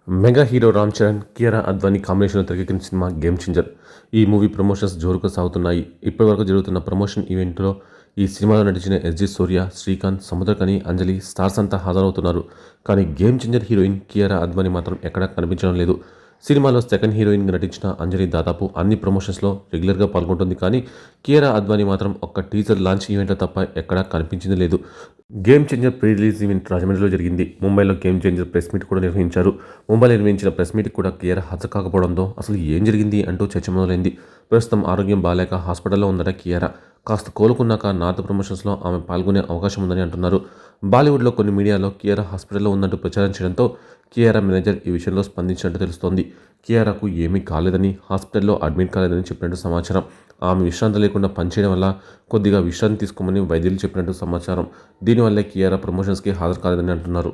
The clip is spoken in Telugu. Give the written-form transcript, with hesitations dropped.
మెగా హీరో రామ్ చరణ్, కియారా అద్వానీ కాంబినేషన్లో తెరకెక్కిన సినిమా గేమ్ చేంజర్. ఈ మూవీ ప్రమోషన్స్ జోరుగా సాగుతున్నాయి. ఇప్పటివరకు జరుగుతున్న ప్రమోషన్ ఈవెంట్లో ఈ సినిమాలో నటించిన ఎస్జే సూర్య, శ్రీకాంత్, సముద్రకని, అంజలి స్టార్స్ అంతా హాజరవుతున్నారు. కానీ game changer heroine Kiara Advani మాత్రం ఎక్కడా కనిపించడం లేదు. సినిమాలో సెకండ్ హీరోయిన్గా నటించిన అంజలి దాదాపు అన్ని ప్రమోషన్స్లో రెగ్యులర్గా పాల్గొంటుంది. కానీ కియారా అద్వానీ మాత్రం ఒక్క టీజర్ లాంచ్ ఈవెంట్లో తప్ప ఎక్కడా కనిపించింది లేదు. Game changer pre release event రాజమండ్రిలో జరిగింది. ముంబైలో గేమ్ చేంజర్ ప్రెస్ మీట్ కూడా నిర్వహించారు. ముంబైలో నిర్వహించిన ప్రెస్ మీట్ కూడా కియారా హాజరు కాకపోవడంతో అసలు ఏం జరిగింది అంటూ చర్చ మొదలైంది. ప్రస్తుతం ఆరోగ్యం బాలేక హాస్పిటల్లో ఉందట కియారా. కాస్త కోలుకున్నాక నార్త్ ప్రమోషన్స్లో ఆమె పాల్గొనే అవకాశం ఉందని అంటున్నారు. బాలీవుడ్లో కొన్ని మీడియాలో కియారా హాస్పిటల్లో ఉందంటూ ప్రచారం చేయడంతో కియారా మేనేజర్ ఈ విషయంలో స్పందించినట్టు తెలుస్తోంది. కియారాకు ఏమీ కాలేదని, హాస్పిటల్లో అడ్మిట్ కాలేదని చెప్పినట్టు సమాచారం. ఆమె విశ్రాంతి లేకుండా పనిచేయడం వల్ల కొద్దిగా విశ్రాంతి తీసుకోమని వైద్యులు చెప్పినట్టు సమాచారం. దీనివల్లే కియారా ప్రమోషన్స్కి హాజరు కాలేదని అంటున్నారు.